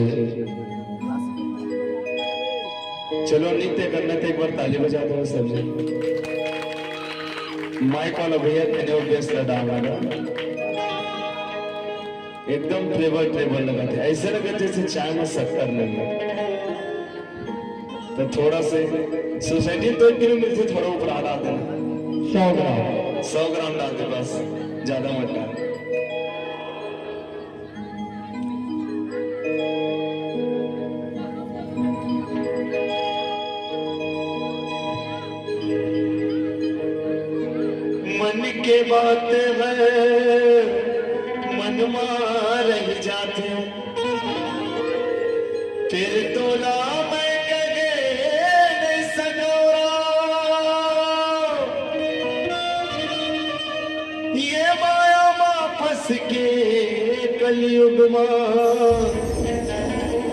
चलो नृत्य करना तो एक बार ताली बजा दो सब। माइक वाला भैया मैंने व्यस्त डाला एकदम ट्रेबल ट्रेबल लगा थे, ऐसे लगे जैसे चाय में शक्कर लगे। तो थोड़ा से सोसाइटी 2 किलो मिलते, थोड़ा ऊपर आ डालते 100 ग्राम डालते, बस ज्यादा मत डाल। मन के बात है मन मार रह जाते, फिर तोला मैं कगे नहीं सनोरा। ये माया मां फंस के कलयुग मां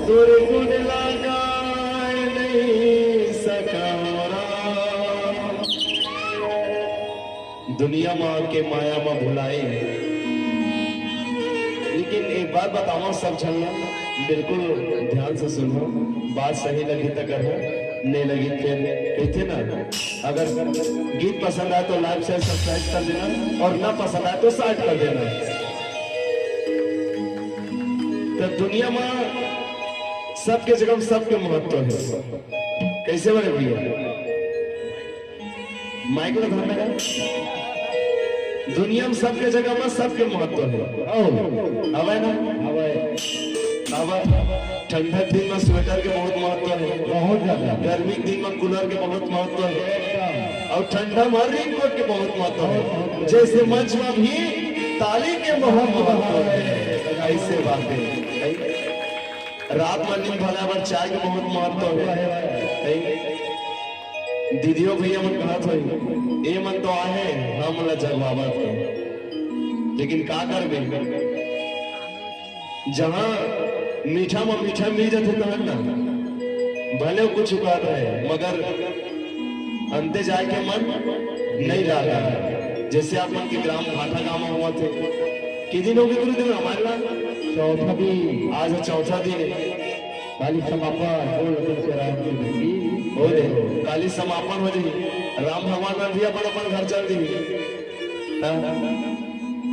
दुर्गुण लगा नहीं सका। दुनिया माँ के माया माँ भुलाए। लेकिन एक बात बताओ सब झलना, बिल्कुल ध्यान से सुनो, बात सही लगी तो करो, नहीं लगी फिर कहते ना। अगर गीत पसंद आए तो लाइक शेयर सब्सक्राइब कर देना, और ना पसंद आए तो साइड कर देना। तो दुनिया माँ सबके जगह सबके महत्व है। कैसे बड़े भैया माइक में ध्यान लगा। दुनिया में सबके जगह में सबके महत्व है। अब है ना, अब ठंडा दिन में स्वेटर के बहुत महत्व है, बहुत ज्यादा। गर्मी के दिन में कूलर के बहुत महत्व है, और ठंडा में रेनकोट के बहुत महत्व है। जैसे मंच में भी ताली के बहुत महत्व है, ऐसे बातें। रात में नींद भला पर चाय के बहुत महत्व है। दीदियों भैया मन कहा था ये मन तो आहे हम ला जगवावत है, लेकिन का कर बे जहां मीठा में मीठा मिल जाते तो ना भले कुछ बात है, मगर अंते जाए के मन नहीं लगा। जैसे आप मन के ग्राम भाटा गांव में हुआ थे, कि दिन हो गए गुरुदेव हमारे ला? चौथा दिन, आज चौथा दिन है। काली समापन हो देखो, काली समापन हो जाए, राम भगवान भी अपन अपन घर चल दी।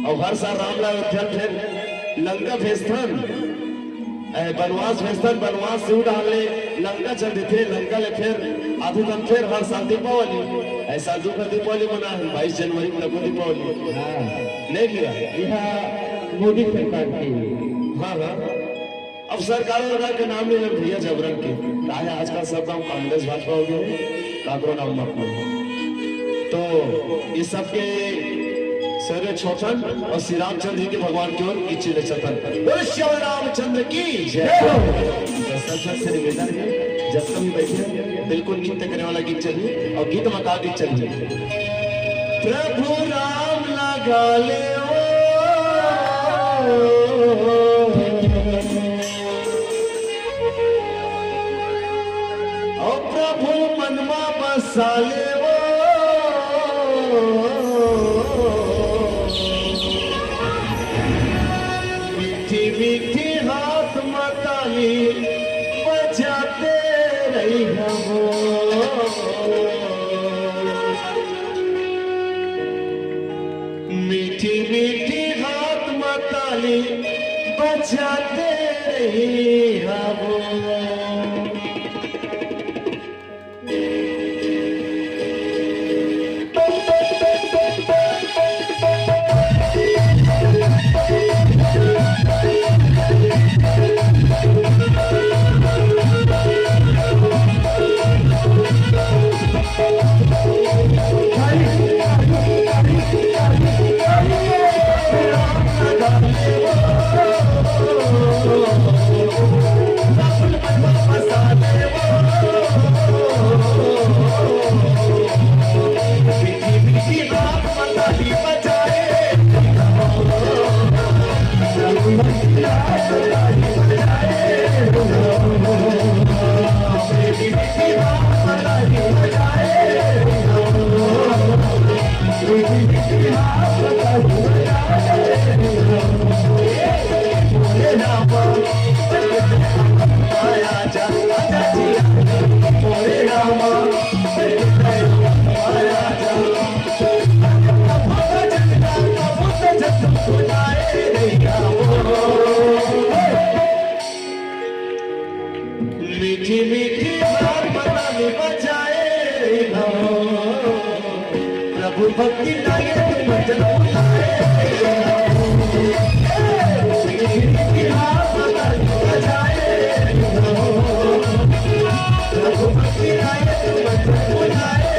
और हर साल राम ला अयोध्या फिर लंका भेजथन, बनवास भेजथन, बनवास से डालने लंका चल देते, लंका ले फिर आधे दिन फिर हर साल दीपावली। ऐसा दूसरा दीपावली मना है 22 जनवरी को लगो दीपावली। नहीं किया मोदी सरकार की। हाँ हाँ, अब सरकार के नाम ले भैया जबरन के चाहे आजकल सब नाम कांग्रेस भाजपा हो गए, काकरो नाम मत। तो इस सब के सर छोटन और श्री रामचंद्र जी के भगवान की ओर इच्छित चतन श्री रामचंद्र की जय। से निवेदन है जब भी बैठे बिल्कुल नृत्य करने वाला गीत चलिए, और गीत में का गीत चलिए। प्रभु राम लगा ले मनमा बसाले वो, मीठी मीठी हाथ मताली बजाते रही हो। मीठी मीठी हाथ मताली बजाते रही हो। भक्ति लाए तुम भजन बुलाए भक्ति लाए तुम भजन बुलाए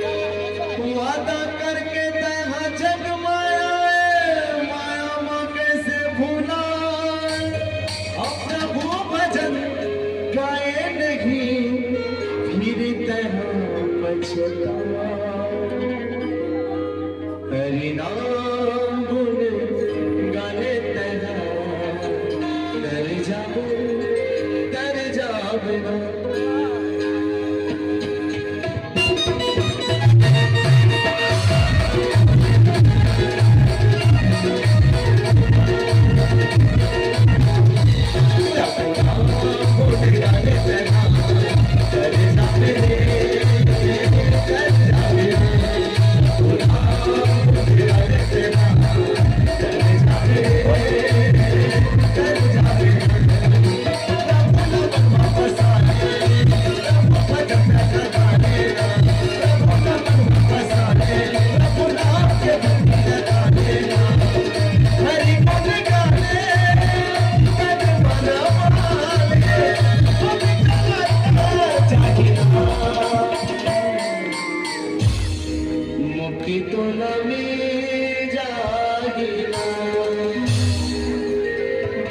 वादा करके तहा जग माया माया कैसे भूला अपना वो भजन गाए नहीं फिर तहा पछता हरि नाम गुण गाने तहा तर जावे ना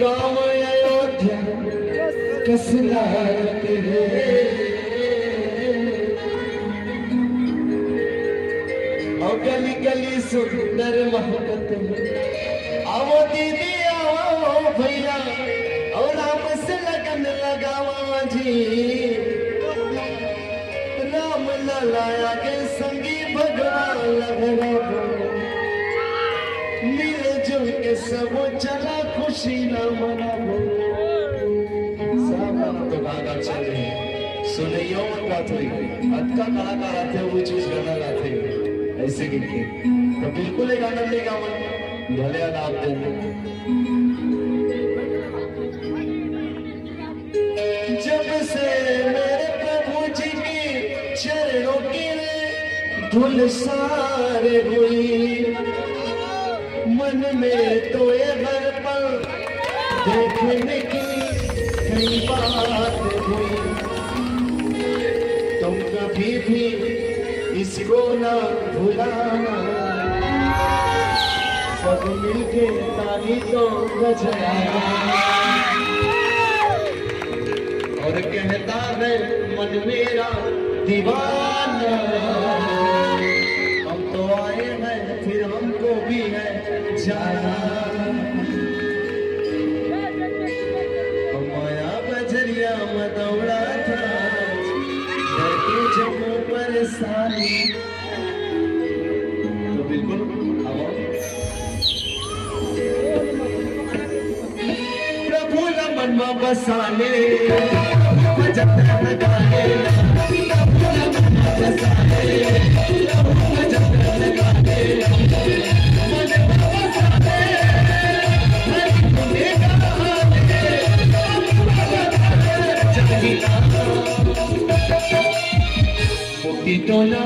गाँव अयोध्या कसला और गली गली सुंदर मोहब्बत में आओ दीदी आओ भैया और राम से लगन लगावा जी राम लाया के संगी भगवान लगना मिल चल के सब चला खुशी ना मना सब तो गाना चले सुनियो मन बात हुई अतका कलाकार आते वो चीज गाना गाते ऐसे गिनके तो बिल्कुल एक आनंद लेगा मन भले आप दे जब से मेरे प्रभु जी की चरणों की धुल सारे हुई मन में तो ये हर पल देखने की कई बात हुई तुम कभी भी इसको ना भुलाना सब मिलके ताली तो बजाना और कहता है मन मेरा दीवाना हम तो आए हैं फिर हमको भी है जाना माया बजरिया मदौड़ा था करके जम्मू परेशानी तो बिल्कुल प्रभु मन में बसाने टोला